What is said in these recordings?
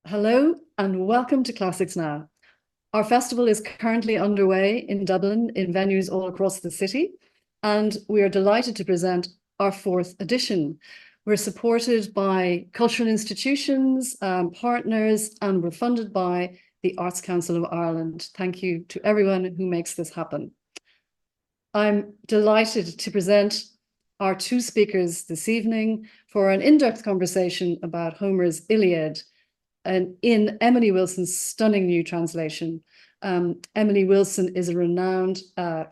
Hello and welcome to Classics Now. Our festival is currently underway in Dublin in venues all across the city, and we are delighted to present our fourth edition. We're supported by cultural institutions, partners, and we're funded by the Arts Council of Ireland. Thank you to everyone who makes this happen. I'm delighted to present our two speakers this evening for an in-depth conversation about Homer's Iliad, and in Emily Wilson's stunning new translation. Emily Wilson is a renowned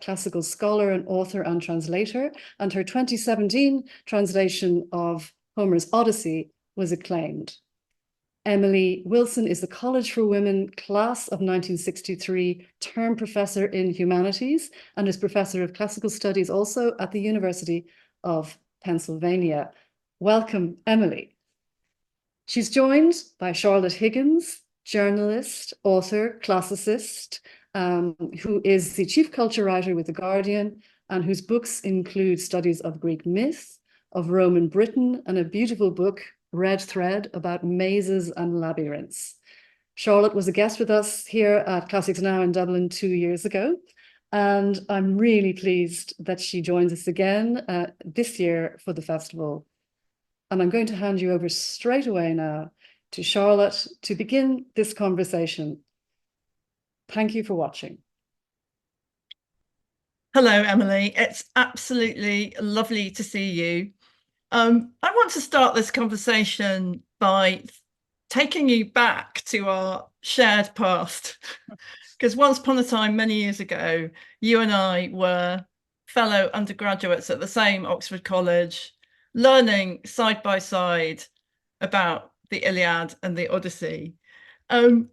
classical scholar and author and translator, and her 2017 translation of Homer's Odyssey was acclaimed. Emily Wilson is the College for Women class of 1963 term professor in humanities and is professor of classical studies also at the University of Pennsylvania. Welcome, Emily. She's joined by Charlotte Higgins, journalist, author, classicist, who is the chief culture writer with The Guardian and whose books include studies of Greek myth, of Roman Britain, and a beautiful book, Red Thread, about mazes and labyrinths. Charlotte was a guest with us here at Classics Now in Dublin 2 years ago, and I'm really pleased that she joins us again this year for the festival. And I'm going to hand you over straight away now to Charlotte to begin this conversation. Thank you for watching. Hello, Emily. It's absolutely lovely to see you. I want to start this conversation by taking you back to our shared past. Because once upon a time, many years ago, you and I were fellow undergraduates at the same Oxford College, learning side by side about the Iliad and the Odyssey. And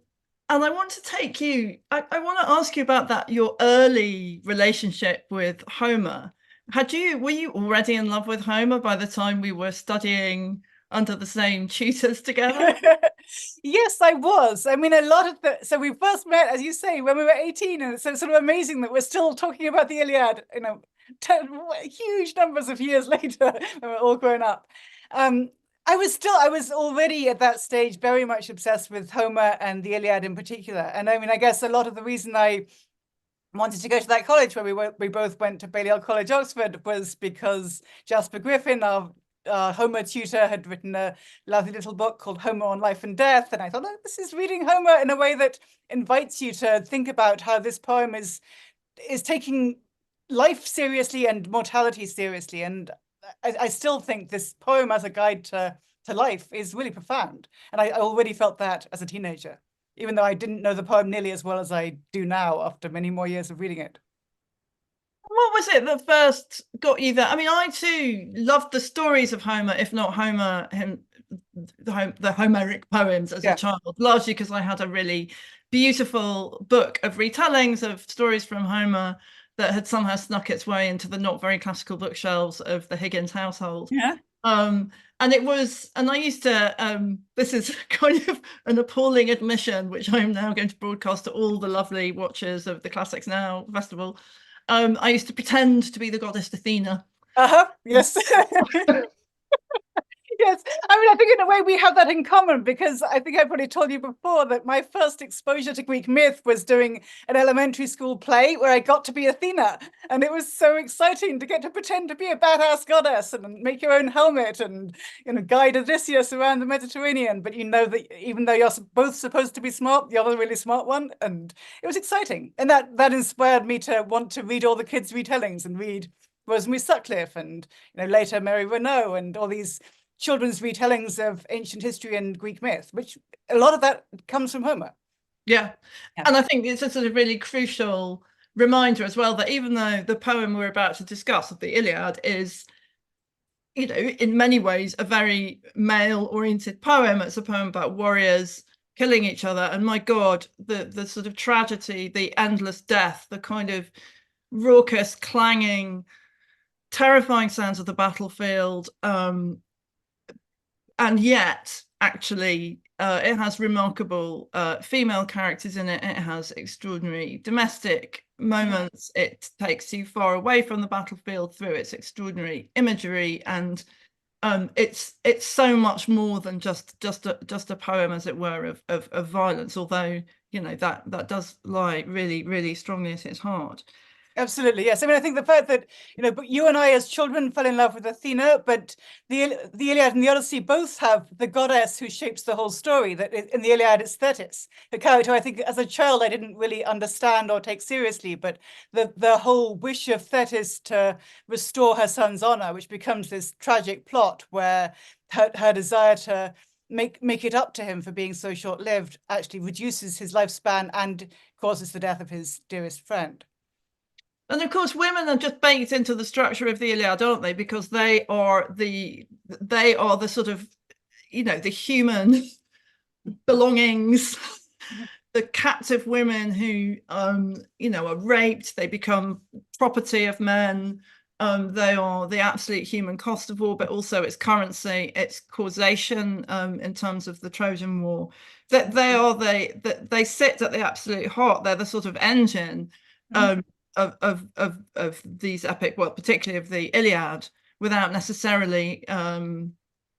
I want to take you, I want to ask you about that, your early relationship with Homer. Were you already in love with Homer by the time we were studying under the same tutors together? Yes, I was. I mean, so we first met, as you say, when we were 18, and it's sort of amazing that we're still talking about the Iliad, huge numbers of years later, when we're all grown up. I was already at that stage very much obsessed with Homer and the Iliad in particular. And I mean, I guess a lot of the reason I wanted to go to that college where we both went to Balliol College, Oxford, was because Jasper Griffin, our Homer tutor, had written a lovely little book called Homer on Life and Death. And I thought, oh, this is reading Homer in a way that invites you to think about how this poem is taking life seriously and mortality seriously. And I still think this poem as a guide to life is really profound. And I already felt that as a teenager, even though I didn't know the poem nearly as well as I do now after many more years of reading it. What was it that first got you there? I mean, I too loved the stories of Homer, if not Homer, the Homeric poems as a child, largely because I had a really beautiful book of retellings of stories from Homer that had somehow snuck its way into the not very classical bookshelves of the Higgins household. Yeah. And I used to, this is kind of an appalling admission, which I'm now going to broadcast to all the lovely watchers of the Classics Now festival. I used to pretend to be the goddess Athena. Yes. Yes, I mean, I think in a way we have that in common, because I think I've probably told you before that my first exposure to Greek myth was doing an elementary school play where I got to be Athena, and it was so exciting to get to pretend to be a badass goddess and make your own helmet and guide Odysseus around the Mediterranean. But you know that even though you're both supposed to be smart, you're the really smart one, and it was exciting, and that inspired me to want to read all the kids' retellings and read Rosemary Sutcliffe and later Mary Renault and all these children's retellings of ancient history and Greek myth, which a lot of that comes from Homer. Yeah. And I think it's a sort of really crucial reminder as well that even though the poem we're about to discuss of the Iliad is, in many ways a very male-oriented poem, it's a poem about warriors killing each other, and my God, the sort of tragedy, the endless death, the kind of raucous, clanging, terrifying sounds of the battlefield, and yet actually it has remarkable female characters in it. It has extraordinary domestic moments. It takes you far away from the battlefield through its extraordinary imagery, and it's so much more than just a poem, as it were, of violence, although, you know, that does lie really, really strongly at its heart. Absolutely, yes. I mean, I think the fact that, you know, but you and I as children fell in love with Athena, but the Iliad and the Odyssey both have the goddess who shapes the whole story. That in the Iliad, it's Thetis, a character I think as a child I didn't really understand or take seriously, but the whole wish of Thetis to restore her son's honor, which becomes this tragic plot where her desire to make it up to him for being so short-lived actually reduces his lifespan and causes the death of his dearest friend. And of course, women are just baked into the structure of the Iliad, aren't they? Because they are the sort of, you know, the human belongings, the captive women who, you know, are raped. They become property of men. They are the absolute human cost of war, but also its currency, its causation, in terms of the Trojan War. That they sit at the absolute heart. They're the sort of engine. Of these epic, well, particularly of the Iliad, without necessarily having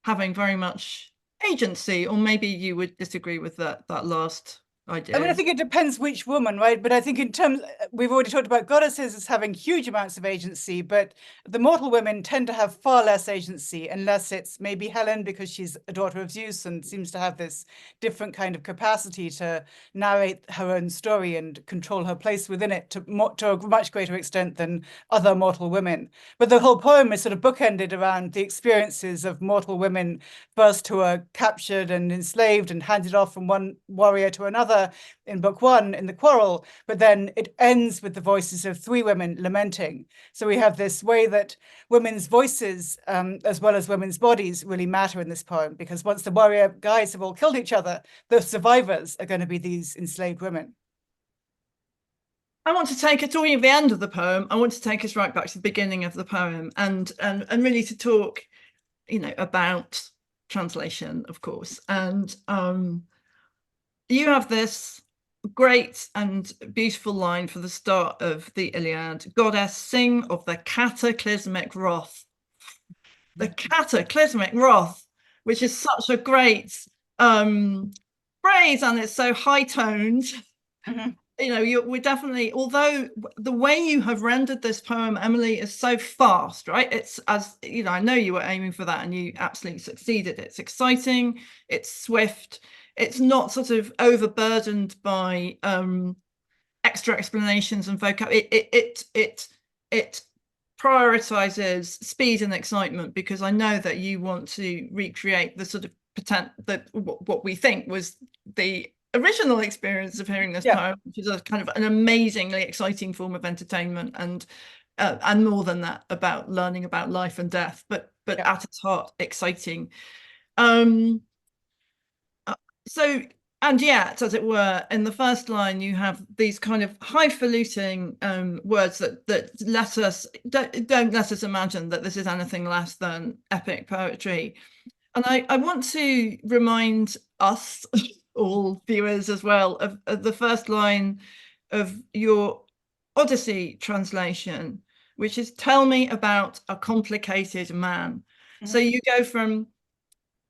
very much agency. Or maybe you would disagree with that last idea. I mean, I think it depends which woman, right? But I think in terms, we've already talked about goddesses as having huge amounts of agency, but the mortal women tend to have far less agency, unless it's maybe Helen, because she's a daughter of Zeus and seems to have this different kind of capacity to narrate her own story and control her place within it to a much greater extent than other mortal women. But the whole poem is sort of bookended around the experiences of mortal women, first who are captured and enslaved and handed off from one warrior to another, in book one in the quarrel, but then it ends with the voices of three women lamenting. So we have this way that women's voices, as well as women's bodies, really matter in this poem, because once the warrior guys have all killed each other, the survivors are going to be these enslaved women. I want to take it, talking at the end of the poem, I want to take us right back to the beginning of the poem and really to talk, you know, about translation, of course. And you have this great and beautiful line for the start of the Iliad: "Goddess, sing of the cataclysmic wrath." The cataclysmic wrath, which is such a great phrase, and it's so high-toned. You know, we're definitely, although the way you have rendered this poem, Emily, is so fast, right? It's, as you know, I know you were aiming for that and you absolutely succeeded. It's exciting, it's swift, it's not sort of overburdened by extra explanations and vocab. It prioritizes speed and excitement, because I know that you want to recreate the sort of what we think was the original experience of hearing this poem, which is a kind of an amazingly exciting form of entertainment, and more than that, about learning about life and death, but at its heart, exciting. So, and yet, as it were, in the first line, you have these kind of highfalutin words that don't let us imagine that this is anything less than epic poetry. And I want to remind us, all viewers as well, of the first line of your Odyssey translation, which is, "Tell me about a complicated man." So you go from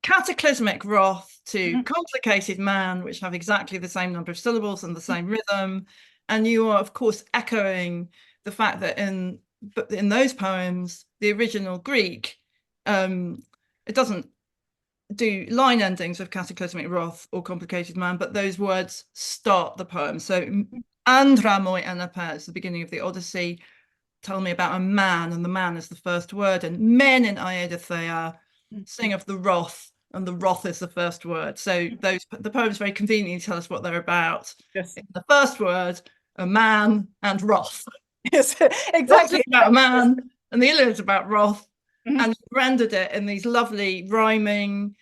cataclysmic wrath to complicated man, which have exactly the same number of syllables and the same rhythm. And you are, of course, echoing the fact that in those poems, the original Greek, it doesn't do line endings of cataclysmic wrath or complicated man, but those words start the poem. So Andromache and Epithets, the beginning of the Odyssey, tell me about a man, and the man is the first word, and men in Iedathea sing of the wrath, and the wrath is the first word. So the poems very conveniently tell us what they're about. Yes. In the first word, a man and wrath. Yes, exactly. It's about a man, and the Iliad is about wrath. And rendered it in these lovely rhyming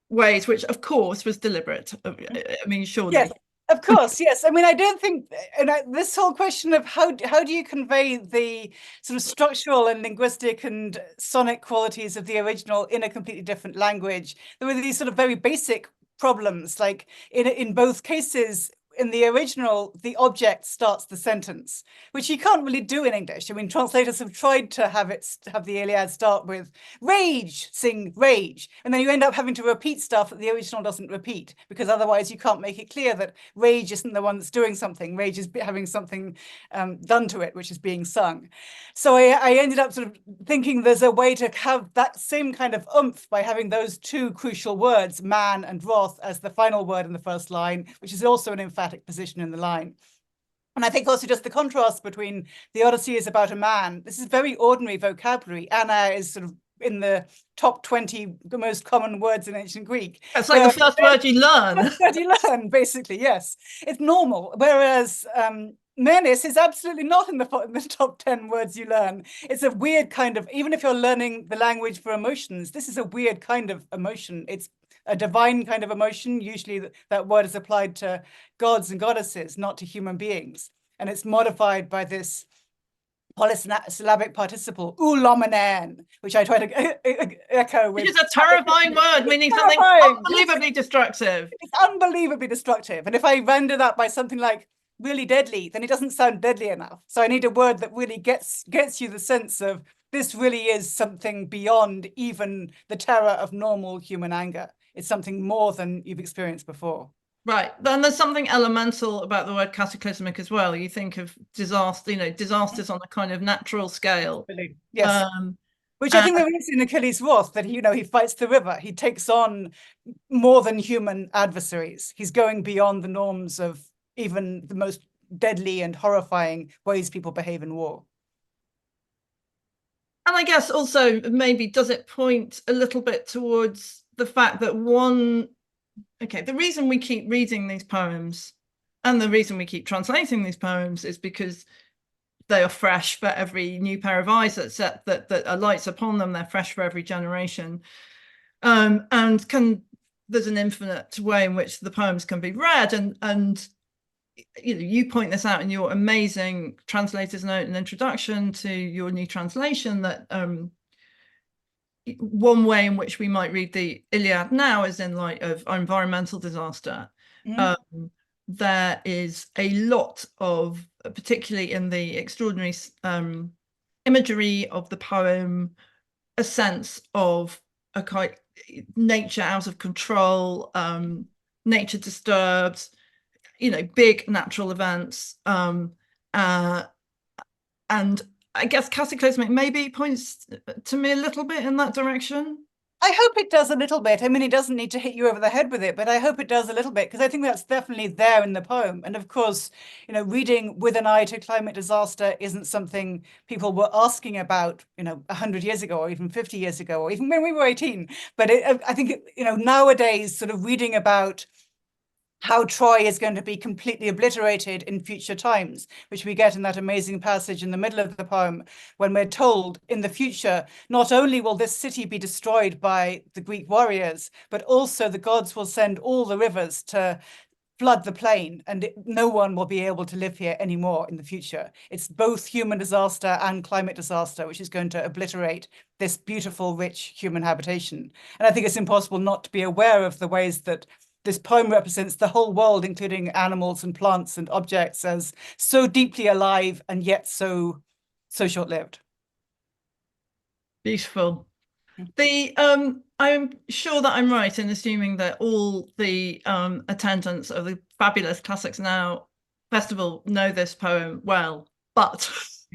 ways, which of course was deliberate. I mean, surely. Yes, of course, yes. I mean, I don't think, and this whole question of how do you convey the sort of structural and linguistic and sonic qualities of the original in a completely different language? There were these sort of very basic problems, like in both cases, in the original, the object starts the sentence, which you can't really do in English. I mean, translators have tried to have the Iliad start with rage, sing rage, and then you end up having to repeat stuff that the original doesn't repeat, because otherwise you can't make it clear that rage isn't the one that's doing something. Rage is having something done to it, which is being sung. So I ended up sort of thinking there's a way to have that same kind of oomph by having those two crucial words, man and wrath, as the final word in the first line, which is also an emphatic position in the line. And I think also just the contrast between the Odyssey is about a man. This is very ordinary vocabulary. Anna is sort of in the top 20 most common words in ancient Greek. It's like the first word you learn. First word you learn, basically, yes. It's normal. Whereas menace is absolutely not in the top 10 words you learn. It's a weird kind of, even if you're learning the language for emotions, this is a weird kind of emotion. It's a divine kind of emotion. Usually that word is applied to gods and goddesses, not to human beings. And it's modified by this polysyllabic participle, ulomenen, which I try to echo with. Which is a terrifying word, meaning something unbelievably destructive. It's unbelievably destructive. And if I render that by something like really deadly, then it doesn't sound deadly enough. So I need a word that really gets you the sense of this really is something beyond even the terror of normal human anger. It's something more than you've experienced before. Right. Then there's something elemental about the word cataclysmic as well. You think of disaster, disasters on a kind of natural scale. Yes. Which I think there is in Achilles' wrath, that he fights the river. He takes on more than human adversaries. He's going beyond the norms of even the most deadly and horrifying ways people behave in war. And I guess also maybe does it point a little bit towards the fact that the reason we keep reading these poems and the reason we keep translating these poems is because they are fresh for every new pair of eyes that alights upon them. They're fresh for every generation. And there's an infinite way in which the poems can be read. And you point this out in your amazing translator's note and introduction to your new translation, that one way in which we might read the Iliad now is in light of our environmental disaster. There is a lot of, particularly in the extraordinary imagery of the poem, a sense of a kind nature out of control, nature disturbed, big natural events, and I guess cataclysmic maybe points to me a little bit in that direction. I hope it does a little bit. I mean, it doesn't need to hit you over the head with it, but I hope it does a little bit, because I think that's definitely there in the poem. And of course, reading with an eye to climate disaster isn't something people were asking about, 100 years ago, or even 50 years ago, or even when we were 18. But I think, nowadays, sort of reading about how Troy is going to be completely obliterated in future times, which we get in that amazing passage in the middle of the poem, when we're told in the future, not only will this city be destroyed by the Greek warriors, but also the gods will send all the rivers to flood the plain, and no one will be able to live here anymore in the future. It's both human disaster and climate disaster, which is going to obliterate this beautiful, rich human habitation. And I think it's impossible not to be aware of the ways that this poem represents the whole world, including animals and plants and objects, as so deeply alive and yet so short-lived. Beautiful. I'm sure that I'm right in assuming that all the attendants of the fabulous Classics Now festival know this poem well, but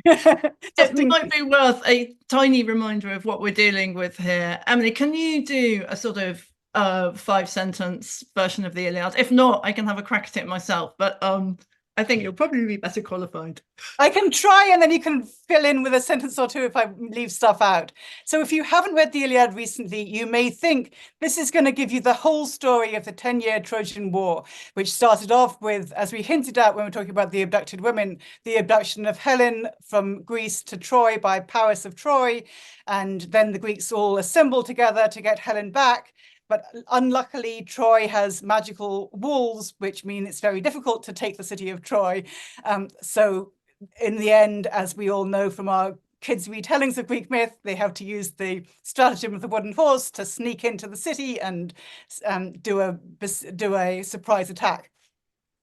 it might be worth a tiny reminder of what we're dealing with here. Emily, can you do a sort of 5-sentence version of the Iliad? If not, I can have a crack at it myself, but I think you'll probably be better qualified. I can try, and then you can fill in with a sentence or two if I leave stuff out. So if you haven't read the Iliad recently, you may think this is going to give you the whole story of the 10-year Trojan War, which started off with, as we hinted at when we were talking about the abducted women, the abduction of Helen from Greece to Troy by Paris of Troy, and then the Greeks all assembled together to get Helen back. But unluckily, Troy has magical walls, which mean it's very difficult to take the city of Troy. So in the end, as we all know from our kids' retellings of Greek myth, they have to use the stratagem of the wooden horse to sneak into the city and do a surprise attack.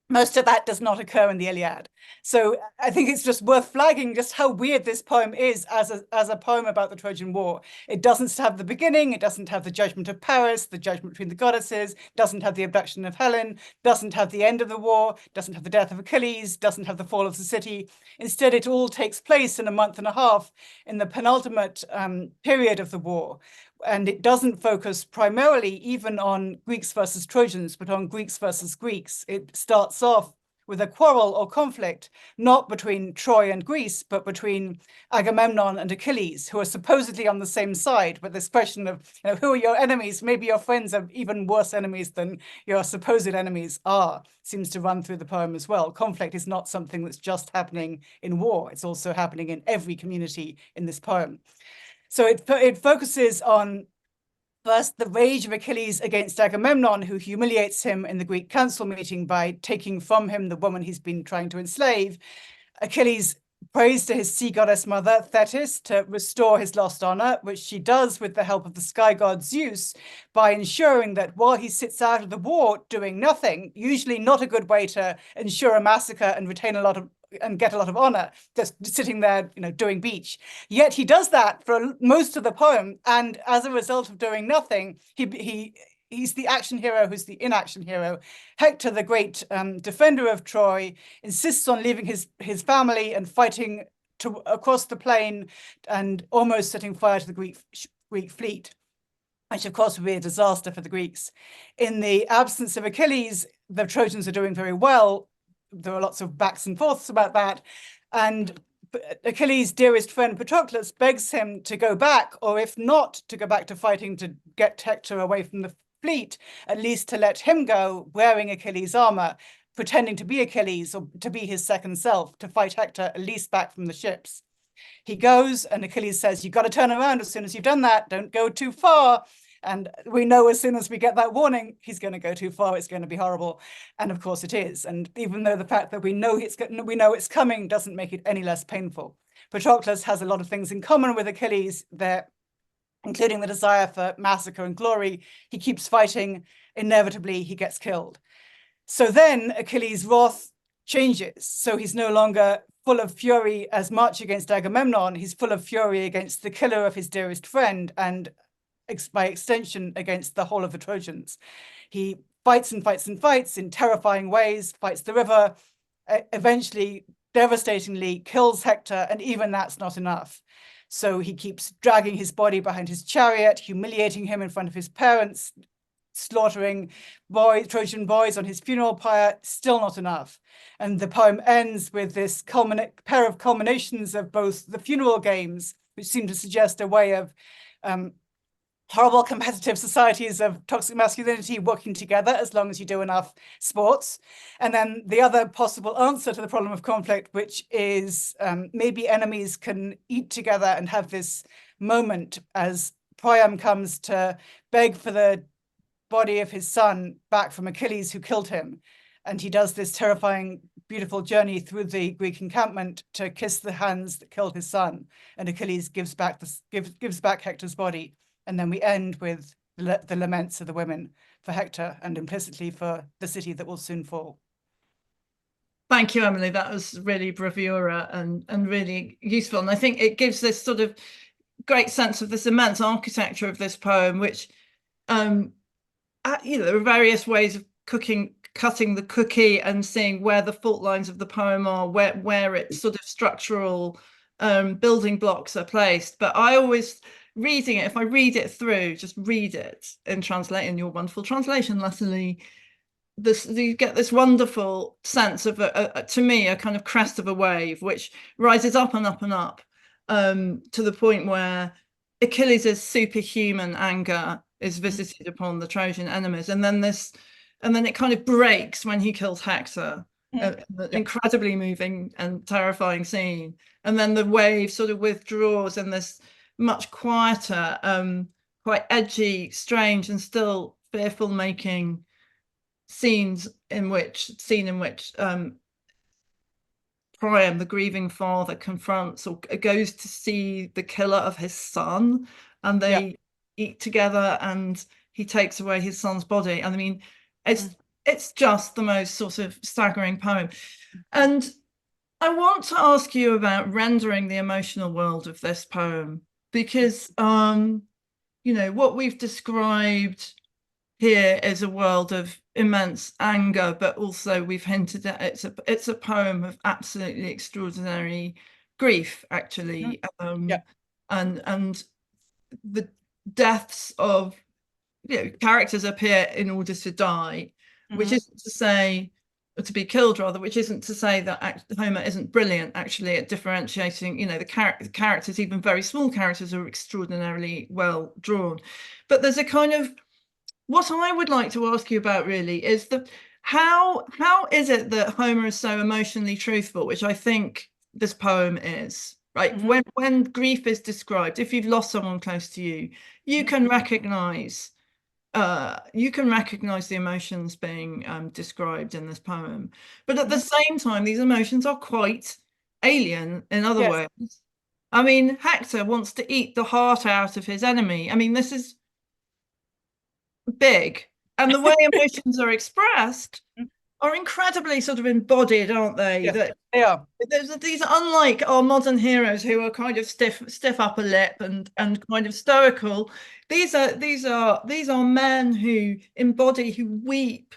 Most of that does not occur in the Iliad. So I think it's just worth flagging just how weird this poem is as a poem about the Trojan War. It doesn't have the beginning, it doesn't have the judgment of Paris, the judgment between the goddesses, doesn't have the abduction of Helen, doesn't have the end of the war, doesn't have the death of Achilles, doesn't have the fall of the city. Instead, it all takes place in a month and a half in the penultimate period of the war. And it doesn't focus primarily even on Greeks versus Trojans, but on Greeks versus Greeks. It starts off with a quarrel or conflict, not between Troy and Greece, but between Agamemnon and Achilles, who are supposedly on the same side. But this question of, who are your enemies? Maybe your friends are even worse enemies than your supposed enemies are, seems to run through the poem as well. Conflict is not something that's just happening in war. It's also happening in every community in this poem. So it focuses on first the rage of Achilles against Agamemnon, who humiliates him in the Greek council meeting by taking from him the woman he's been trying to enslave. Achilles prays to his sea goddess mother, Thetis, to restore his lost honor, which she does with the help of the sky god Zeus by ensuring that while he sits out of the war doing nothing, usually not a good way to ensure a massacre and retain a lot of and get a lot of honor, just sitting there, doing beach. Yet he does that for most of the poem, and as a result of doing nothing, he's the action hero who's the inaction hero. Hector, the great defender of Troy, insists on leaving his family and fighting across the plain and almost setting fire to the Greek fleet, which of course would be a disaster for the Greeks. In the absence of Achilles, the Trojans are doing very well. There are lots of backs and forths about that. And Achilles' dearest friend Patroclus begs him to go back, or if not, to go back to fighting to get Hector away from the fleet, at least to let him go wearing Achilles' armor, pretending to be Achilles or to be his second self, to fight Hector at least back from the ships. He goes, and Achilles says, you've got to turn around as soon as you've done that. Don't go too far. And we know as soon as we get that warning, he's going to go too far. It's going to be horrible. And of course it is. And even though the fact that we know it's coming doesn't make it any less painful. Patroclus has a lot of things in common with Achilles there, including the desire for massacre and glory. He keeps fighting. Inevitably, he gets killed. So then Achilles' wrath changes. So he's no longer full of fury as much against Agamemnon. He's full of fury against the killer of his dearest friend, and by extension against the whole of the Trojans. He fights and fights and fights in terrifying ways, fights the river, eventually devastatingly kills Hector, and even that's not enough. So he keeps dragging his body behind his chariot, humiliating him in front of his parents, slaughtering Trojan boys on his funeral pyre, still not enough. And the poem ends with this pair of culminations of both the funeral games, which seem to suggest a way of horrible competitive societies of toxic masculinity working together as long as you do enough sports. And then the other possible answer to the problem of conflict, which is maybe enemies can eat together and have this moment as Priam comes to beg for the body of his son back from Achilles, who killed him. And he does this terrifying, beautiful journey through the Greek encampment to kiss the hands that killed his son. And Achilles gives back Hector's body. And then we end with the laments of the women for Hector and implicitly for the city that will soon fall. Thank you, Emily. That was really bravura and really useful. And I think it gives this sort of great sense of this immense architecture of this poem, which, there are various ways of cutting the cookie and seeing where the fault lines of the poem are, where its sort of structural building blocks are placed. But I always, reading it, if I read it through, just read it and translate in your wonderful translation, Leslie, you get this wonderful sense of, to me, a kind of crest of a wave, which rises up and up and up to the point where Achilles' superhuman anger is visited upon the Trojan enemies. And then it kind of breaks when he kills Hector. An incredibly moving and terrifying scene. And then the wave sort of withdraws in this much quieter, quite edgy, strange, and still fearful making scene in which Priam, the grieving father, confronts or goes to see the killer of his son, and they eat together, and he takes away his son's body. And I mean, it's it's just the most sort of staggering poem. And I want to ask you about rendering the emotional world of this poem, because you know, what we've described here is a world of immense anger, but also we've hinted at it's a poem of absolutely extraordinary grief, actually. Yeah. And the deaths of, you know, characters appear in order to die, which isn't to say, or to be killed rather, which isn't to say that Homer isn't brilliant actually at differentiating, you know, the characters, even very small characters, are extraordinarily well drawn. But there's a kind of, what I would like to ask you about really is how is it that Homer is so emotionally truthful, which I think this poem is, right? When grief is described, if you've lost someone close to you, you can recognize the emotions being described in this poem, but at the same time these emotions are quite alien in other ways. I mean, Hector wants to eat the heart out of his enemy. I mean, this is big, and the way emotions are expressed are incredibly sort of embodied, aren't they? Yes, that they are. These, unlike our modern heroes who are kind of stiff upper lip and kind of stoical, these are men who embody, who weep.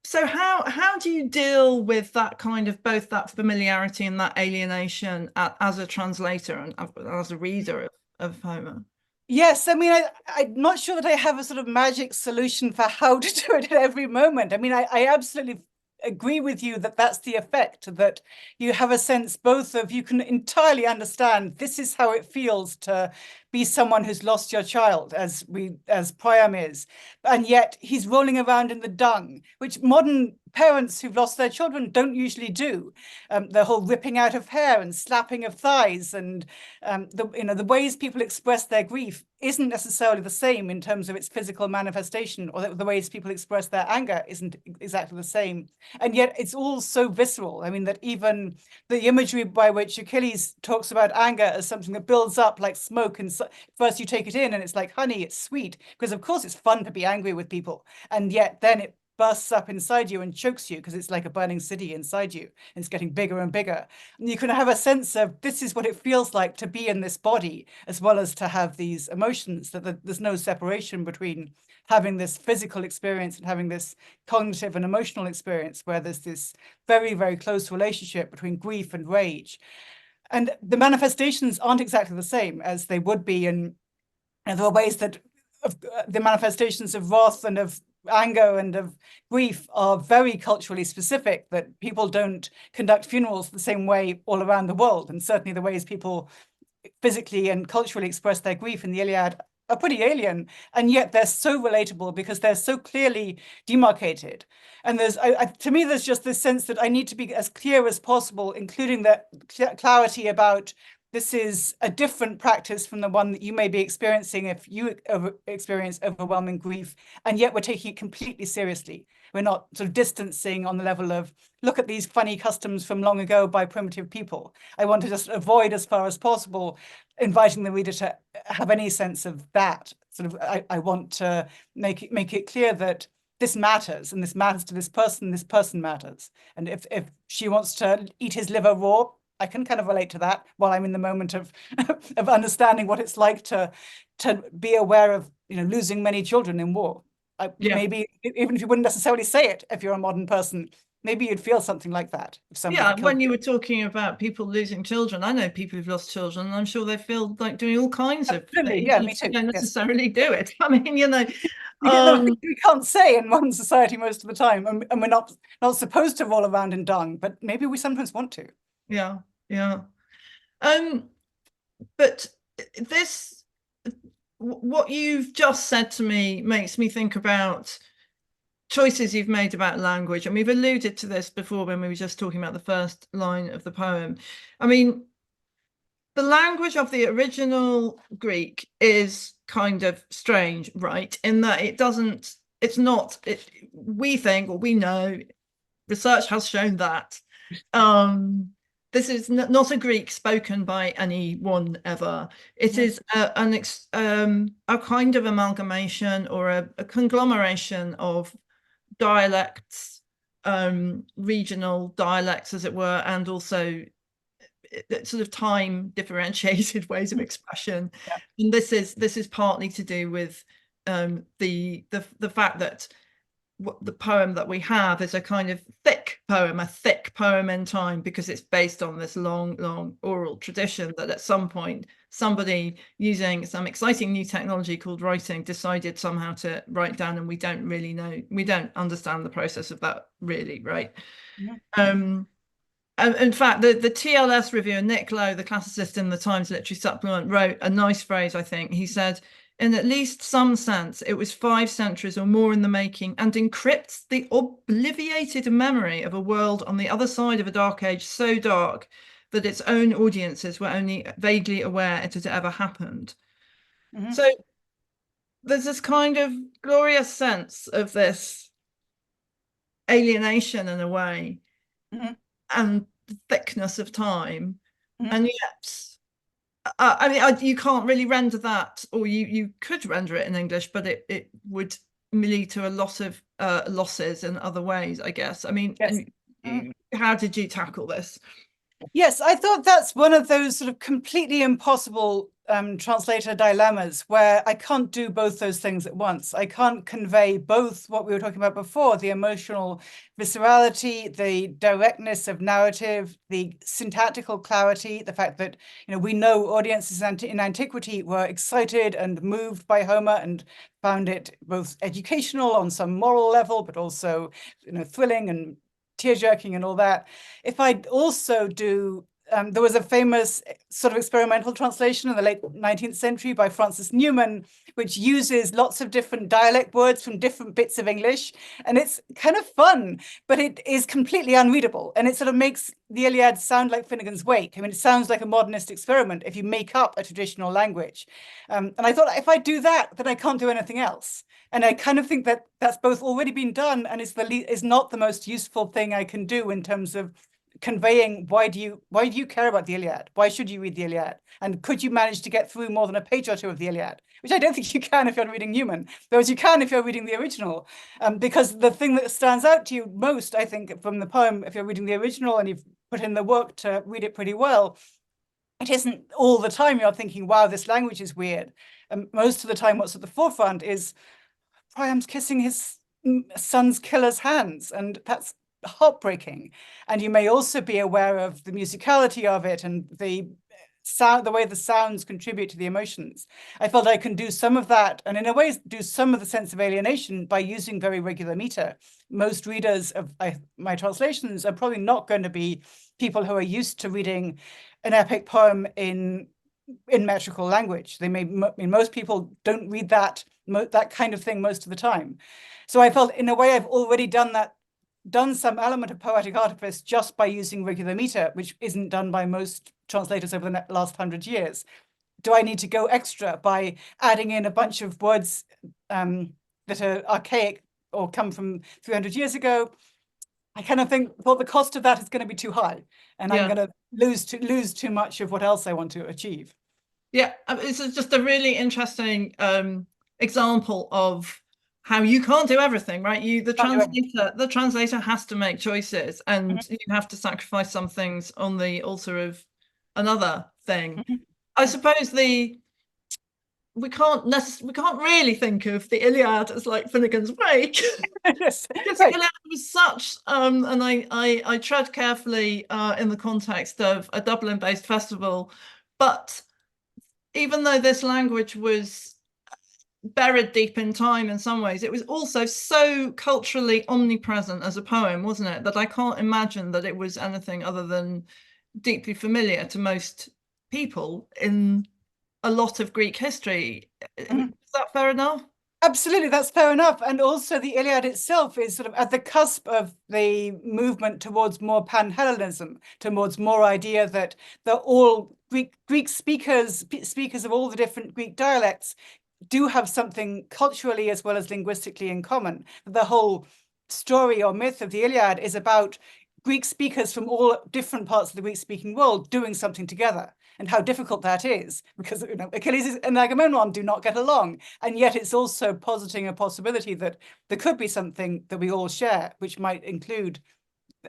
So how do you deal with that kind of, both that familiarity and that alienation as a translator and as a reader of Homer? Yes, I mean, I'm not sure that I have a sort of magic solution for how to do it at every moment. I mean, I absolutely agree with you that that's the effect, that you have a sense both of, you can entirely understand this is how it feels to be someone who's lost your child, as Priam is, and yet he's rolling around in the dung, which modern parents who've lost their children don't usually do. The whole ripping out of hair and slapping of thighs, and the ways people express their grief isn't necessarily the same in terms of its physical manifestation, or the ways people express their anger isn't exactly the same. And yet it's all so visceral. I mean, that even the imagery by which Achilles talks about anger as something that builds up like smoke, and first you take it in and it's like honey, it's sweet, because of course it's fun to be angry with people, and yet then it bursts up inside you and chokes you because it's like a burning city inside you, and it's getting bigger and bigger. And you can have a sense of this is what it feels like to be in this body, as well as to have these emotions, that there's no separation between having this physical experience and having this cognitive and emotional experience, where there's this very, very close relationship between grief and rage. And the manifestations aren't exactly the same as they would be in, and there are ways that the manifestations of wrath and of anger and of grief are very culturally specific, that people don't conduct funerals the same way all around the world. And certainly the ways people physically and culturally express their grief in the Iliad are pretty alien, and yet they're so relatable because they're so clearly demarcated. And there's, to me, there's just this sense that I need to be as clear as possible, including the clarity about this is a different practice from the one that you may be experiencing if you experience overwhelming grief, and yet we're taking it completely seriously. We're not sort of distancing on the level of, look at these funny customs from long ago by primitive people. I want to just avoid as far as possible inviting the reader to have any sense of that. Sort of, I want to make it clear that this matters, and this matters to this person matters. And if she wants to eat his liver raw, I can kind of relate to that while I'm in the moment of of understanding what it's like to be aware of, losing many children in war. Maybe even if you wouldn't necessarily say it, if you're a modern person, maybe you'd feel something like that. If somebody when you were talking about people losing children, I know people who've lost children, and I'm sure they feel like doing all kinds of things. Yeah, me too. Don't necessarily do it. I mean, we can't say in modern society most of the time, and we're not supposed to roll around in dung, but maybe we sometimes want to. Yeah. But what you've just said to me makes me think about choices you've made about language, and we've alluded to this before when we were just talking about the first line of the poem. I mean, the language of the original Greek is kind of strange, right? In that we think, or we know, research has shown that this is not a Greek spoken by anyone ever. It is a kind of amalgamation or a conglomeration of dialects, regional dialects, as it were, and also sort of time differentiated ways of expression. Yeah. And this is partly to do with the fact that the poem that we have is a kind of thick poem in time, because it's based on this long oral tradition that at some point somebody using some exciting new technology called writing decided somehow to write down, and we don't really know, we don't understand the process of that really, right? Yeah. In fact, the TLS reviewer, Nick Lowe, the classicist in the Times Literary Supplement, wrote a nice phrase, I think. He said, in at least some sense, it was 5 centuries or more in the making, and encrypts the obliviated memory of a world on the other side of a dark age so dark that its own audiences were only vaguely aware it had ever happened. So there's this kind of glorious sense of this alienation in a way, and the thickness of time, and yet I mean, you can't really render that, or you could render it in English, but it would lead to a lot of losses in other ways, I guess. I mean, Yes. How did you tackle this? Yes, I thought that's one of those sort of completely impossible translator dilemmas, where I can't do both those things at once. I can't convey both what we were talking about before, the emotional viscerality, the directness of narrative, the syntactical clarity, the fact that, you know, we know audiences in antiquity were excited and moved by Homer and found it both educational on some moral level, but also, you know, thrilling and tear-jerking and all that. If I also do, there was a famous sort of experimental translation in the late 19th century by Francis Newman, which uses lots of different dialect words from different bits of English. And it's kind of fun, but it is completely unreadable. And it sort of makes the Iliad sound like Finnegan's Wake. I mean, it sounds like a modernist experiment if you make up a traditional language. And I thought, if I do that, then I can't do anything else. And I kind of think that that's both already been done and is not the most useful thing I can do in terms of conveying why do you care about the Iliad? Why should you read the Iliad? And could you manage to get through more than a page or two of the Iliad? Which I don't think you can if you're reading Newman, whereas you can if you're reading the original. Because the thing that stands out to you most, I think, from the poem, if you're reading the original and you've put in the work to read it pretty well, it isn't all the time you're thinking, wow, this language is weird. And most of the time what's at the forefront is Priam's kissing his son's killer's hands, and that's heartbreaking. And you may also be aware of the musicality of it and the sound, the way the sounds contribute to the emotions. I felt I can do some of that, and in a way do some of the sense of alienation by using very regular meter. Most readers of my translations are probably not going to be people who are used to reading an epic poem in metrical language. They may, I mean, most people don't read that kind of thing most of the time. So I felt in a way I've already done some element of poetic artifice just by using regular meter, which isn't done by most translators over the last 100 years. Do I need to go extra by adding in a bunch of words that are archaic or come from 300 years ago? I kind of think, well, the cost of that is going to be too high, and I'm going to lose too much of what else I want to achieve. Yeah, this is just a really interesting example of how you can't do everything, right? The translator has to make choices, and you have to sacrifice some things on the altar of another thing. I suppose we can't really think of the Iliad as like Finnegan's Wake. Yes, because the Iliad was such, and I tread carefully in the context of a Dublin-based festival, but even though this language was buried deep in time in some ways, it was also so culturally omnipresent as a poem, wasn't it, that I can't imagine that it was anything other than deeply familiar to most people in a lot of Greek history. Is that fair enough? Absolutely, that's fair enough. And also the Iliad itself is sort of at the cusp of the movement towards more pan-Hellenism, towards more idea that all Greek speakers of all the different Greek dialects do have something culturally as well as linguistically in common. The whole story or myth of the Iliad is about Greek speakers from all different parts of the Greek-speaking world doing something together. and how difficult that is, because Achilles and Agamemnon do not get along, and yet it's also positing a possibility that there could be something that we all share, which might include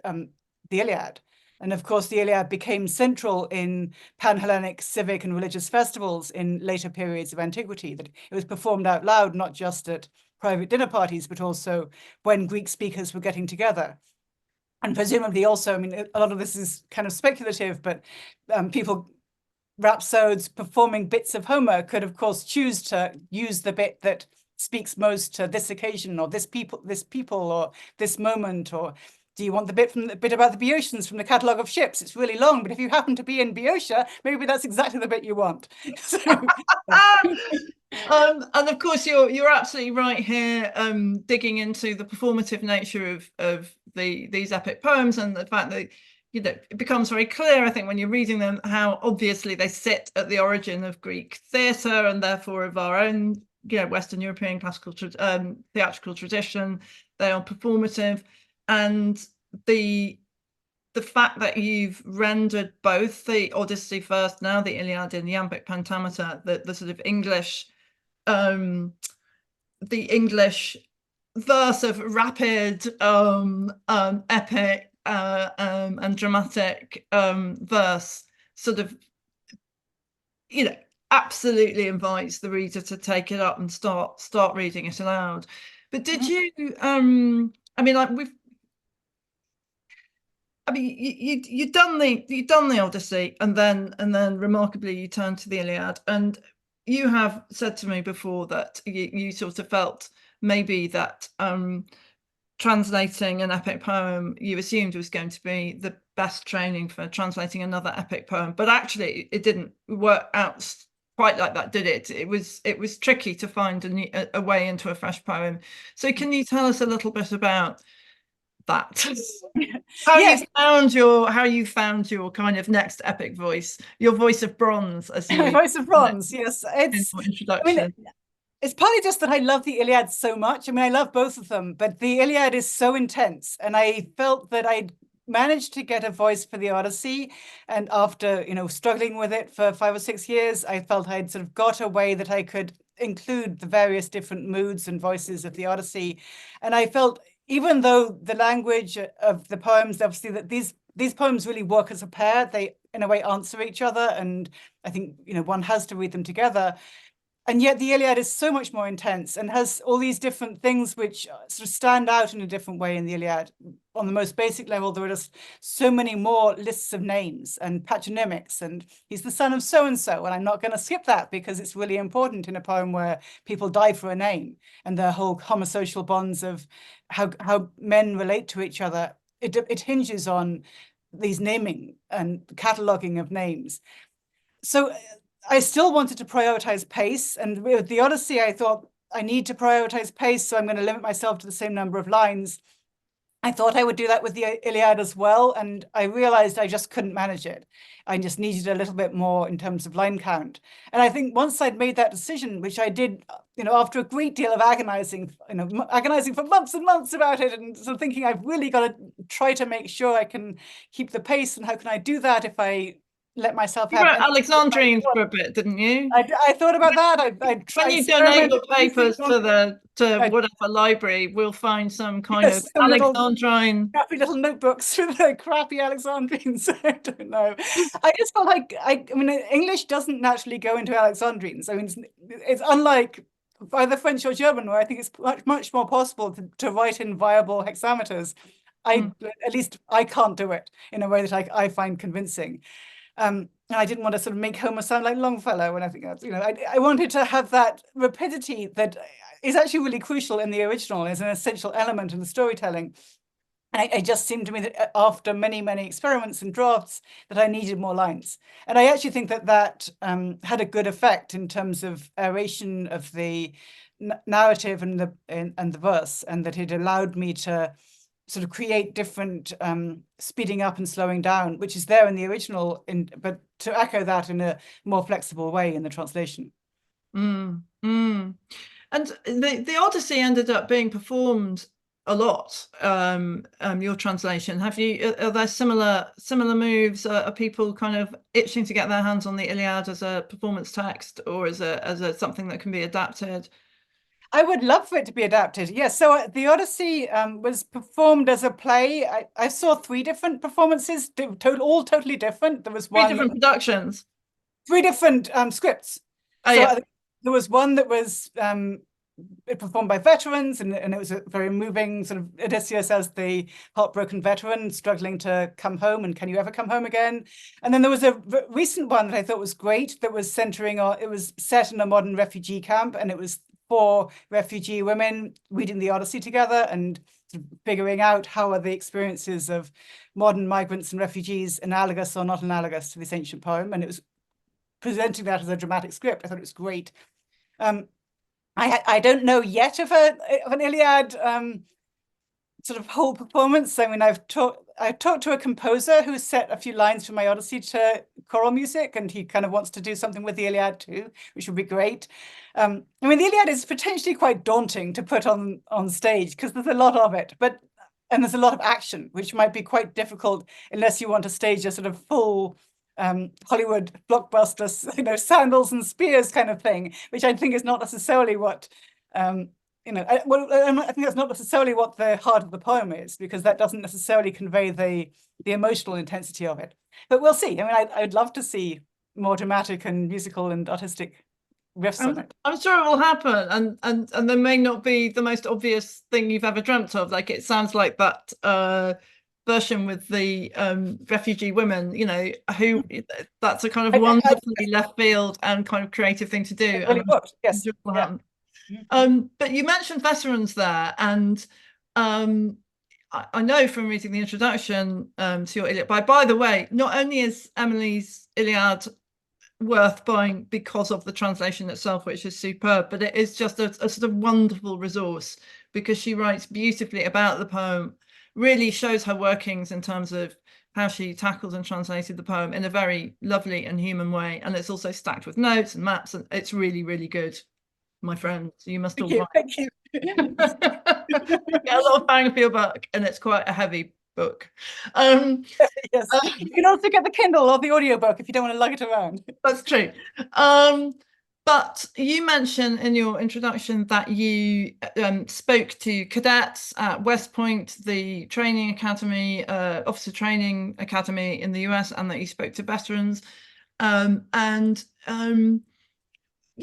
the Iliad. And of course, the Iliad became central in pan-Hellenic civic and religious festivals in later periods of antiquity, that it was performed out loud, not just at private dinner parties, but also when Greek speakers were getting together. And presumably also, I mean, a lot of this is kind of speculative, but people, rhapsodes performing bits of Homer could, of course, choose to use the bit that speaks most to this occasion, or this people, or this moment, or do you want the bit about the Boeotians from the catalogue of ships? It's really long, but if you happen to be in Boeotia, maybe that's exactly the bit you want. So, and of course, you're absolutely right here, digging into the performative nature of these epic poems, and the fact that it becomes very clear, I think, when you're reading them, how obviously they sit at the origin of Greek theatre, and therefore of our own Western European classical theatrical tradition. They are performative. And the fact that you've rendered both the Odyssey first, now the Iliad in the iambic pentameter, the sort of English, the English verse of rapid, epic, and dramatic verse, sort of, absolutely invites the reader to take it up and start reading it aloud. But did you? I mean, like you've done the Odyssey, and then remarkably you turned to the Iliad, and you have said to me before that you sort of felt maybe that translating an epic poem you assumed was going to be the best training for translating another epic poem, but actually it didn't work out quite like that, did it? It was tricky to find a way into a fresh poem. So can you tell us a little bit about that? How you found your kind of next epic voice, your voice of bronze, as you voice of bronze. Yes, introduction. I mean, it's partly just that I love the Iliad so much. I mean, I love both of them, but the Iliad is so intense, and I felt that I'd managed to get a voice for the Odyssey, and after struggling with it for 5 or 6 years, I felt I'd sort of got a way that I could include the various different moods and voices of the Odyssey. And I felt, even though the language of the poems, obviously, that these poems really work as a pair, they in a way answer each other, and I think one has to read them together. And yet the Iliad is so much more intense and has all these different things which sort of stand out in a different way in the Iliad. On the most basic level, there are just so many more lists of names and patronymics, and he's the son of so-and-so, and I'm not going to skip that because it's really important in a poem where people die for a name, and the whole homosocial bonds of how men relate to each other. It hinges on these naming and cataloging of names. So I still wanted to prioritize pace, and with the Odyssey, I thought I need to prioritize pace, so I'm going to limit myself to the same number of lines. I thought I would do that with the Iliad as well, and I realized I just couldn't manage it. I just needed a little bit more in terms of line count. And I think once I'd made that decision, which I did, after a great deal of agonizing for months and months about it, and sort of thinking I've really got to try to make sure I can keep the pace, and how can I do that if I let myself have... You wrote Alexandrines for a bit, didn't you? I thought about that. I tried. When you donate your papers to whatever library, we'll find some kind of Alexandrine. Crappy little notebooks with the crappy Alexandrines. I don't know. I just felt like I mean, English doesn't naturally go into Alexandrines. I mean, it's unlike either French or German, where I think it's much more possible to write in viable hexameters. At least I can't do it in a way that I find convincing. And I didn't want to sort of make Homer sound like Longfellow, and I think that's, I wanted to have that rapidity that is actually really crucial in the original, as an essential element in the storytelling. And it just seemed to me that after many, many experiments and drafts, that I needed more lines. And I actually think that had a good effect in terms of aeration of the narrative and the verse, and that it allowed me to sort of create different speeding up and slowing down, which is there in the original, but to echo that in a more flexible way in the translation. And the Odyssey ended up being performed a lot. Your translation. Have you? Are there similar moves? Are people kind of itching to get their hands on the Iliad as a performance text, or as a something that can be adapted? I would love for it to be adapted. Yes. So the Odyssey was performed as a play. I saw 3 different performances, all totally different. There was 3 different productions. 3 different scripts. Oh, so yeah. There was one that was performed by veterans, and it was a very moving sort of Odysseus as the heartbroken veteran struggling to come home, and can you ever come home again? And then there was a recent one that I thought was great, that was centering on, it was set in a modern refugee camp, and it was 4 refugee women reading the Odyssey together and sort of figuring out how are the experiences of modern migrants and refugees analogous or not analogous to this ancient poem. And it was presenting that as a dramatic script. I thought it was great. I don't know yet of an Iliad sort of whole performance. I mean, I've talked to a composer who set a few lines from my Odyssey to choral music, and he kind of wants to do something with the Iliad too, which would be great. I mean, the Iliad is potentially quite daunting to put on stage because there's a lot of it, and there's a lot of action, which might be quite difficult unless you want to stage a sort of full Hollywood blockbuster, you know, sandals and spears kind of thing, which I think is not necessarily what you know, I think that's not necessarily what the heart of the poem is, because that doesn't necessarily convey the emotional intensity of it. But we'll see. I mean, I'd love to see more dramatic and musical and artistic riffs on it. I'm sure it will happen, and there may not be the most obvious thing you've ever dreamt of. Like, it sounds like that version with the refugee women, you know, who that's a kind of wonderfully left field and kind of creative thing to do. Really good. Yes. Yeah. But you mentioned veterans there, and I know from reading the introduction to your Iliad. By the way, not only is Emily's Iliad worth buying because of the translation itself, which is superb, but it is just a sort of wonderful resource, because she writes beautifully about the poem, really shows her workings in terms of how she tackled and translated the poem in a very lovely and human way. And it's also stacked with notes and maps, and it's really, really good, my friend. So you must all buy. Thank you. Get a lot of bang for your buck, and it's quite a heavy book. Yes. You can also get the Kindle or the audiobook if you don't want to lug it around. That's true. But you mentioned in your introduction that you spoke to cadets at West Point, the training academy, officer training academy in the US, and that you spoke to veterans. You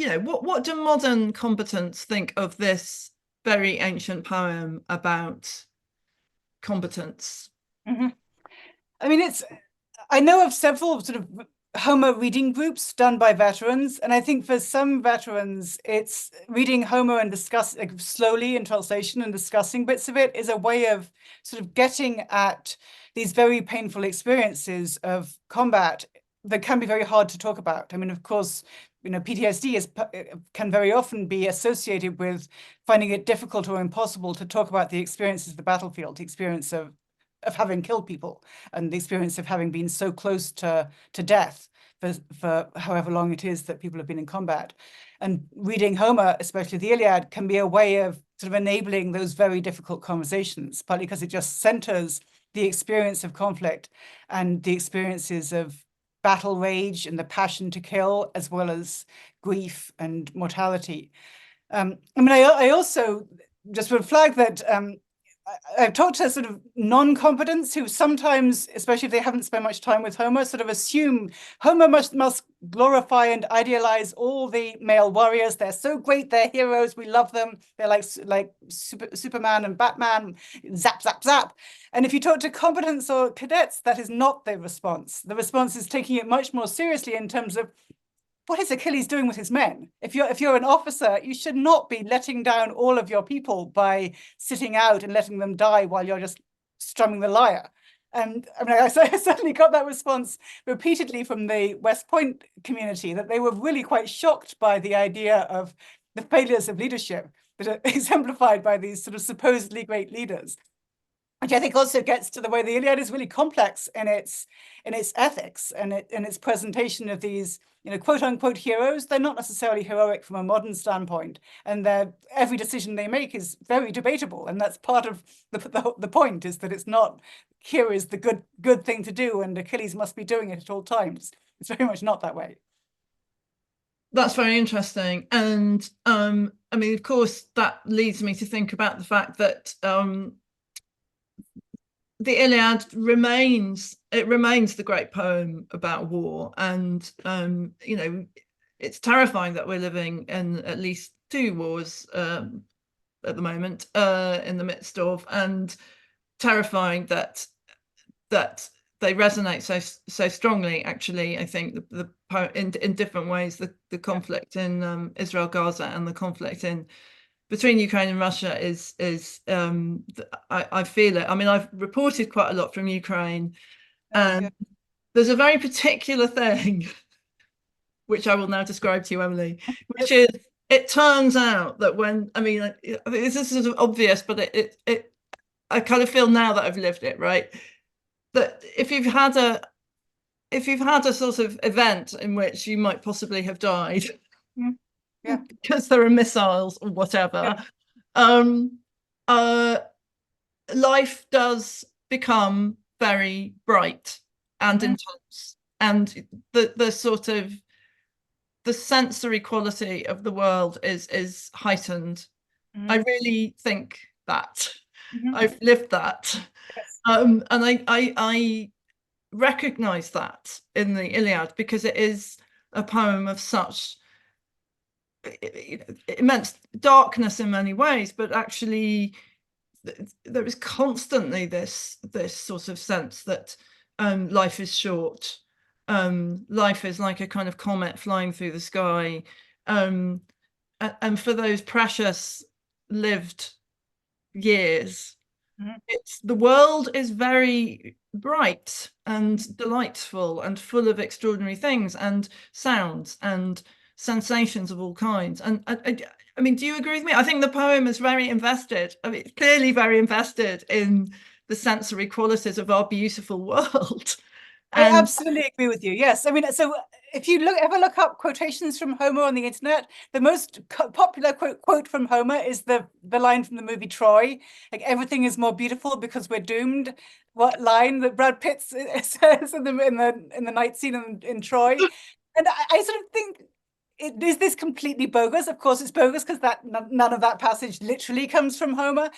know, what do modern combatants think of this very ancient poem about competence? Mm-hmm. I mean, I know of several sort of Homer reading groups done by veterans, and I think for some veterans, it's reading Homer and slowly in translation and discussing bits of it is a way of sort of getting at these very painful experiences of combat that can be very hard to talk about. I mean, of course, you know, PTSD can very often be associated with finding it difficult or impossible to talk about the experiences of the battlefield, the experience of having killed people, and the experience of having been so close to death for however long it is that people have been in combat. And reading Homer, especially the Iliad, can be a way of sort of enabling those very difficult conversations, partly because it just centers the experience of conflict and the experiences of battle rage and the passion to kill, as well as grief and mortality. I mean, I also just would flag that I've talked to sort of non-combatants who sometimes, especially if they haven't spent much time with Homer, sort of assume Homer must glorify and idealize all the male warriors. They're so great, they're heroes, we love them. They're like Superman and Batman, zap, zap, zap. And if you talk to combatants or cadets, that is not the response. The response is taking it much more seriously in terms of, what is Achilles doing with his men? If you're an officer, you should not be letting down all of your people by sitting out and letting them die while you're just strumming the lyre. And I mean, I certainly got that response repeatedly from the West Point community, that they were really quite shocked by the idea of the failures of leadership that are exemplified by these sort of supposedly great leaders. which I think also gets to the way the Iliad is really complex in its ethics and in its presentation of these, quote unquote heroes. They're not necessarily heroic from a modern standpoint, and every decision they make is very debatable. And that's part of the point, is that it's not, here is the good thing to do, and Achilles must be doing it at all times. It's very much not that way. That's very interesting. And I mean, of course, that leads me to think about the fact that the Iliad remains the great poem about war. And it's terrifying that we're living in at least 2 wars at the moment, in the midst of, and terrifying that they resonate so strongly. Actually, I think in different ways, the conflict in Israel, Gaza, and the conflict between Ukraine and Russia is I feel it. I mean, I've reported quite a lot from Ukraine, and there's a very particular thing which I will now describe to you, Emily, which is, it turns out that when, I mean, this is sort of obvious, but I kind of feel now that I've lived it, right? That if you've had a sort of event in which you might possibly have died, because there are missiles or whatever, life does become very bright and intense, and the sort of the sensory quality of the world is heightened. I really think that I've lived that. And I recognize that in the Iliad, because it is a poem of such immense darkness in many ways, but actually there is constantly this sort of sense that life is short. Life is like a kind of comet flying through the sky, and for those precious lived years, the world is very bright and delightful and full of extraordinary things and sounds and sensations of all kinds. And I mean, do you agree with me? I think the poem is very invested. I mean, clearly very invested in the sensory qualities of our beautiful world. I absolutely agree with you. Yes, I mean, so if you ever look up quotations from Homer on the internet, the most popular quote from Homer is the line from the movie Troy, like, everything is more beautiful because we're doomed. What line that Brad Pitt says in the night scene in Troy. And I sort of think, is this completely bogus? Of course it's bogus, because none of that passage literally comes from Homer.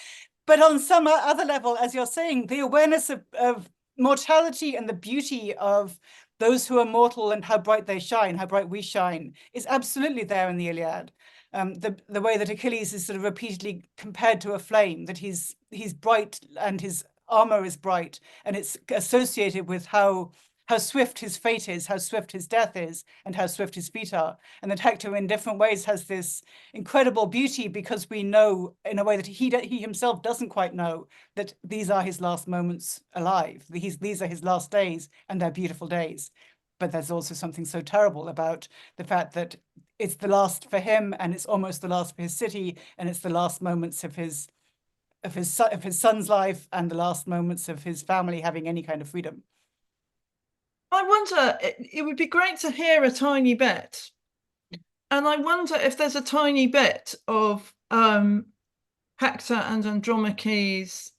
But on some other level, as you're saying, the awareness of mortality and the beauty of those who are mortal and how bright they shine, how bright we shine, is absolutely there in the Iliad. The way that Achilles is sort of repeatedly compared to a flame, that he's bright and his armor is bright, and it's associated with how swift his fate is, how swift his death is, and how swift his feet are. And that Hector in different ways has this incredible beauty, because we know in a way that he himself doesn't quite know, that these are his last moments alive. These are his last days, and they're beautiful days. But there's also something so terrible about the fact that it's the last for him, and it's almost the last for his city, and it's the last moments of his son's life, and the last moments of his family having any kind of freedom. I wonder, it would be great to hear a tiny bit. And I wonder if there's a tiny bit of Hector and Andromache's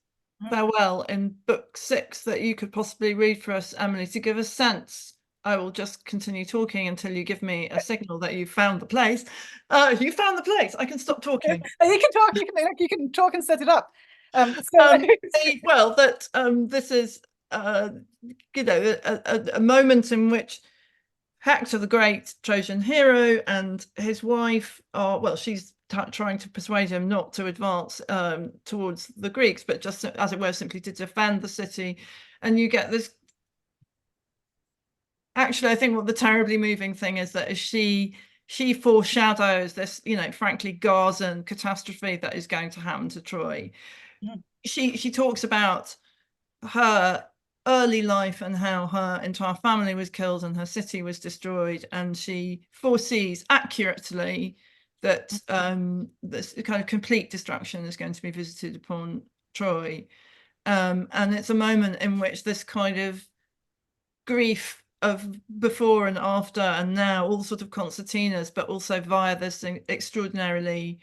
farewell in book 6 that you could possibly read for us, Emily, to give a sense. I will just continue talking until you give me a signal that you've found the place. You found the place. I can stop talking. You can talk. You can talk and set it up. Well, that this is a moment in which Hector, the great Trojan hero, and his wife are, well, she's trying to persuade him not to advance towards the Greeks, but just, as it were, simply to defend the city. And you get this. Actually, I think what the terribly moving thing is that she foreshadows this, frankly, Gazan catastrophe that is going to happen to Troy. She talks about her early life and how her entire family was killed and her city was destroyed, and she foresees accurately that this kind of complete destruction is going to be visited upon Troy. And it's a moment in which this kind of grief of before and after and now, all sort of concertinas, but also via this extraordinarily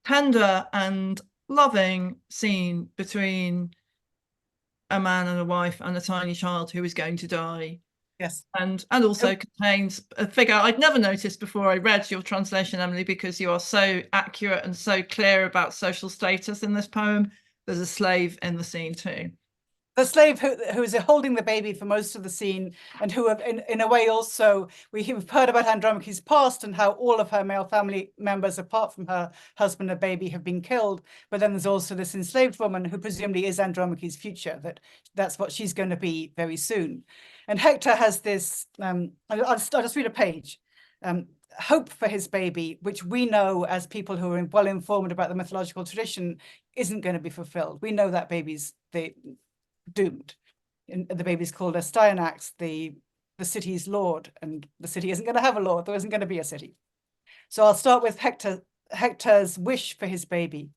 tender and loving scene between a man and a wife and a tiny child who is going to die. Yes. And also contains a figure I'd never noticed before I read your translation, Emily, because you are so accurate and so clear about social status in this poem. There's a slave in the scene too. The slave who is holding the baby for most of the scene, and who have, in a way also, we've heard about Andromache's past and how all of her male family members, apart from her husband and baby, have been killed. But then there's also this enslaved woman who presumably is Andromache's future, that's what she's going to be very soon. And Hector has this, I'll just read a page. Hope for his baby, which we know as people who are well informed about the mythological tradition, isn't going to be fulfilled. We know that baby's doomed. And the baby's called Astyanax, the city's lord, and the city isn't going to have a lord. There isn't going to be a city. So I'll start with Hector's wish for his baby.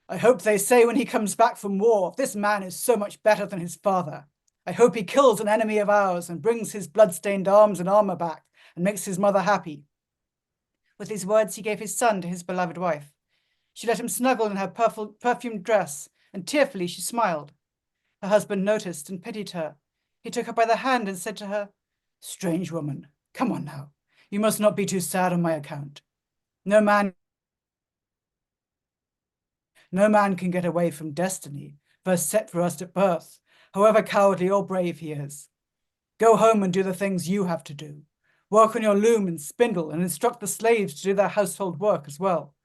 I hope they say when he comes back from war, this man is so much better than his father. I hope he kills an enemy of ours and brings his blood-stained arms and armor back and makes his mother happy. With these words, he gave his son to his beloved wife. She let him snuggle in her perfumed dress, and tearfully she smiled. Her husband noticed and pitied her. He took her by the hand and said to her, "Strange woman, come on now. You must not be too sad on my account. No man can get away from destiny, first set for us at birth, however cowardly or brave he is. Go home and do the things you have to do. Work on your loom and spindle and instruct the slaves to do their household work as well.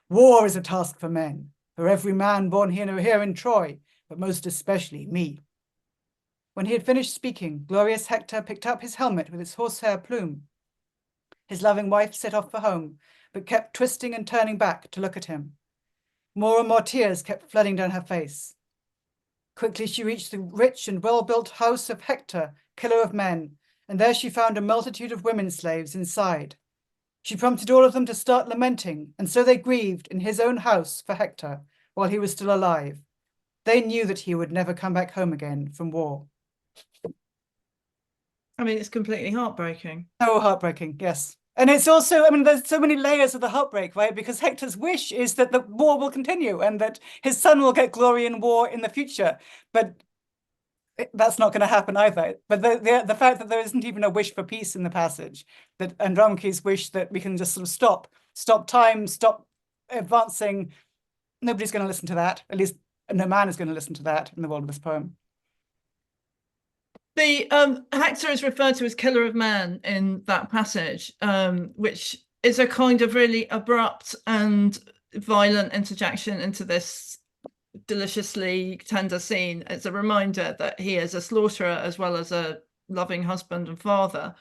War is a task for men, for every man born here in Troy, but most especially me." When he had finished speaking, glorious Hector picked up his helmet with its horsehair plume. His loving wife set off for home, but kept twisting and turning back to look at him. More and more tears kept flooding down her face. Quickly she reached the rich and well-built house of Hector, killer of men, and there she found a multitude of women slaves inside. She prompted all of them to start lamenting, and so they grieved in his own house for Hector while he was still alive. They knew that he would never come back home again from war. I mean, it's completely heartbreaking. So heartbreaking, yes. And it's also, I mean, there's so many layers of the heartbreak, right? Because Hector's wish is that the war will continue and that his son will get glory in war in the future. But that's not going to happen either. But the fact that there isn't even a wish for peace in the passage, that Andromache's wish that we can just sort of stop time, stop advancing, nobody's going to listen to that. At least no man is going to listen to that in the world of this poem. The Hector is referred to as killer of man in that passage, which is a kind of really abrupt and violent interjection into this deliciously tender scene. It's a reminder that he is a slaughterer as well as a loving husband and father.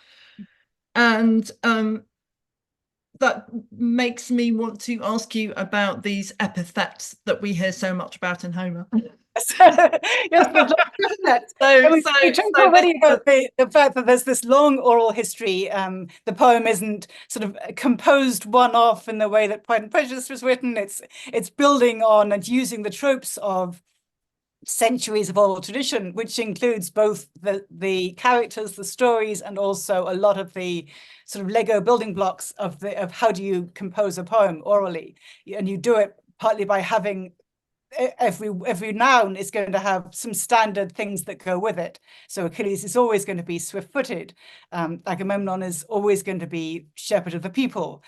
And that makes me want to ask you about these epithets that we hear so much about in Homer. Yes, we talked already about the fact that there's this long oral history. The poem isn't sort of composed one-off in the way that Pride and Prejudice was written. It's building on and using the tropes of centuries of oral tradition, which includes both the characters, the stories, and also a lot of the sort of Lego building blocks of how do you compose a poem orally. And you do it partly by having every noun is going to have some standard things that go with it. So Achilles is always going to be swift-footed. Agamemnon is always going to be shepherd of the people.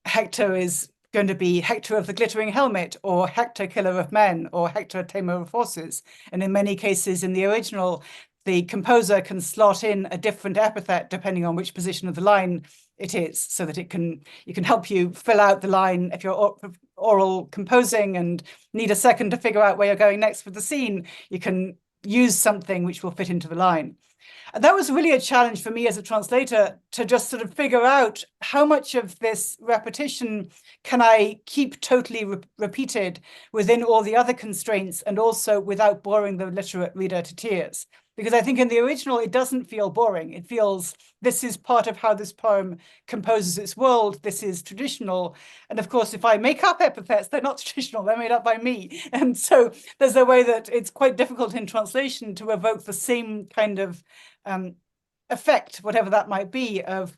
Hector is going to be Hector of the glittering helmet, or Hector killer of men, or Hector tamer of horses. And in many cases in the original, the composer can slot in a different epithet depending on which position of the line it is, so that it can help you fill out the line if you're oral composing and need a second to figure out where you're going next with the scene. You can use something which will fit into the line. And that was really a challenge for me as a translator, to just sort of figure out how much of this repetition can I keep totally repeated within all the other constraints, and also without boring the literate reader to tears. because I think in the original it doesn't feel boring. It feels this is part of how this poem composes its world. This is traditional. And of course, if I make up epithets, they're not traditional, they're made up by me. And so there's a way that it's quite difficult in translation to evoke the same kind of effect, whatever that might be, of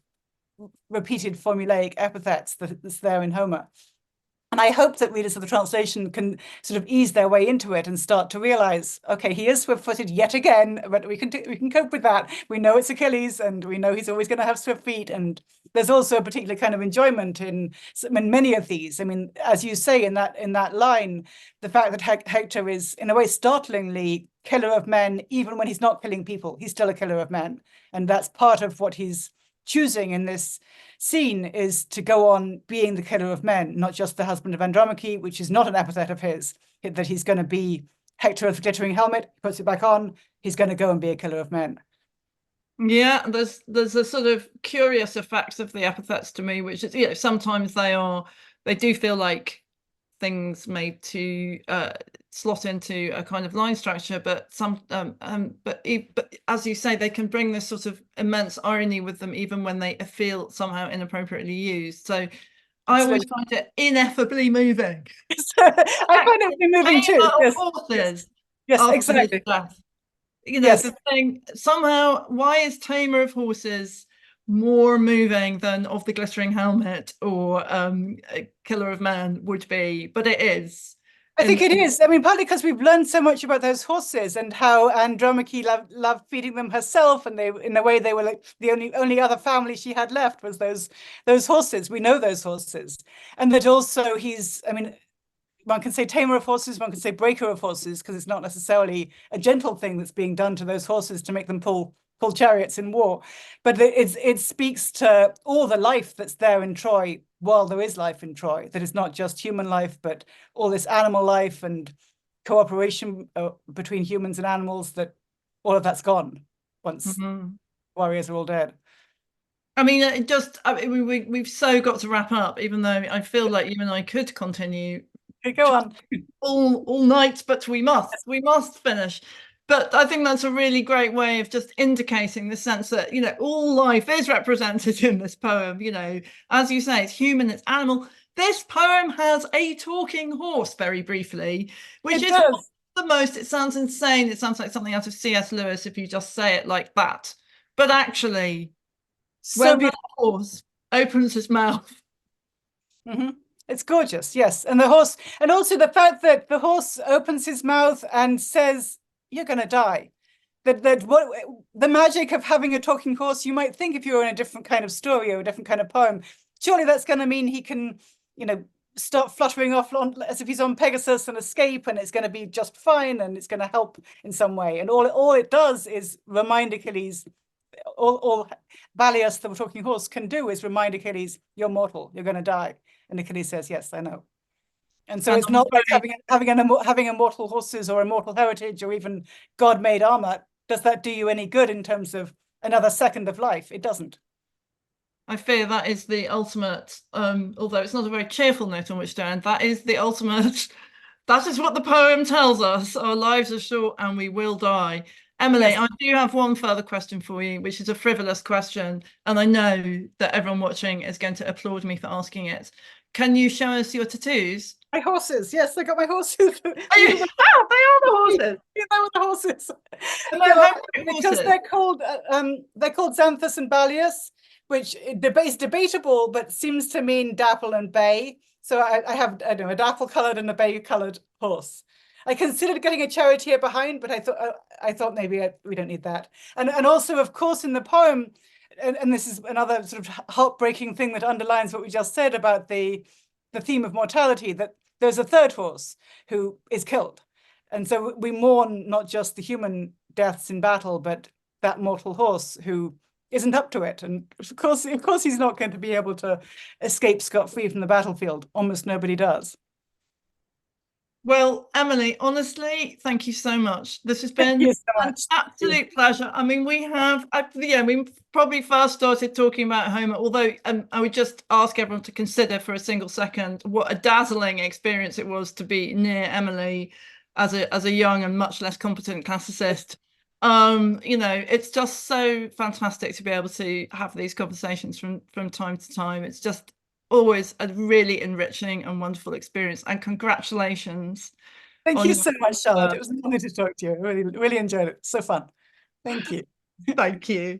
repeated formulaic epithets that's there in Homer. And I hope that readers of the translation can sort of ease their way into it and start to realize, okay, he is swift-footed yet again, but we can cope with that. We know it's Achilles, and we know he's always going to have swift feet. And there's also a particular kind of enjoyment in many of these. I mean, as you say in that line, the fact that Hector is in a way startlingly killer of men, even when he's not killing people, he's still a killer of men, and that's part of what he's choosing in this scene, is to go on being the killer of men, not just the husband of Andromache, which is not an epithet of his, that he's going to be Hector of the glittering helmet, puts it back on, he's going to go and be a killer of men. Yeah, there's a sort of curious effects of the epithets to me, which is, you know, sometimes they do feel like things made to slot into a kind of line structure, but but as you say, they can bring this sort of immense irony with them, even when they feel somehow inappropriately used. So I always find it ineffably moving. I find it moving too. Yes. Horses. Yes, exactly. You know, yes. The thing somehow, why is Tamer of Horses more moving than of the glittering helmet or Killer of Man would be? But it is. I think it is. I mean, partly because we've learned so much about those horses and how Andromache loved feeding them herself, and they, in a way, they were like the only other family she had left was those horses. We know those horses, and that also he's. I mean, one can say tamer of horses, one can say breaker of horses, because it's not necessarily a gentle thing that's being done to those horses to make them pull chariots in war, but it speaks to all the life that's there in Troy while there is life in Troy, that it's not just human life, but all this animal life and cooperation between humans and animals, that all of that's gone once warriors are all dead. I mean, we've so got to wrap up, even though I feel like you and I could continue. Go on all night, but we must finish. But I think that's a really great way of just indicating the sense that, you know, all life is represented in this poem. You know, as you say, it's human, it's animal. This poem has a talking horse, very briefly, which is the most, it sounds insane. It sounds like something out of C.S. Lewis if you just say it like that. But actually, when the horse opens his mouth. It's gorgeous, yes. And the horse, and also the fact that the horse opens his mouth and says, "You're going to die." That what the magic of having a talking horse, you might think if you were in a different kind of story or a different kind of poem, surely that's going to mean he can, you know, start fluttering off as if he's on Pegasus and escape, and it's going to be just fine, and it's going to help in some way. And all it does is remind Achilles, all Balius, the talking horse, can do is remind Achilles, "You're mortal, you're going to die." And Achilles says, "Yes, I know." And so it's not like having immortal horses or immortal heritage or even God-made armor. Does that do you any good in terms of another second of life? It doesn't. I fear that is the ultimate, although it's not a very cheerful note on which to end, that is the ultimate, that is what the poem tells us. Our lives are short and we will die. Emily, yes. I do have one further question for you, which is a frivolous question, and I know that everyone watching is going to applaud me for asking it. Can you show us your tattoos? My horses, yes, I got my horses. They are the horses. Yeah, they were the horses. Because they're called Xanthus and Balius, which is debatable, but seems to mean dapple and bay. So I have a dapple-coloured and a bay-coloured horse. I considered getting a charioteer behind, but I thought maybe we don't need that. And also, of course, in the poem, and this is another sort of heartbreaking thing that underlines what we just said about the theme of mortality, that there's a third horse who is killed. And so we mourn not just the human deaths in battle, but that mortal horse who isn't up to it. And of course he's not going to be able to escape scot-free from the battlefield. Almost nobody does. Well, Emily, honestly, thank you so much. This has been an absolute pleasure. I mean, we probably first started talking about Homer, although I would just ask everyone to consider for a single second what a dazzling experience it was to be near Emily as a young and much less competent classicist. You know, it's just so fantastic to be able to have these conversations from time to time. It's just always a really enriching and wonderful experience. And congratulations. Thank you so much, Charlotte. It was an honor to talk to you. I really enjoyed it. So fun. Thank you. Thank you.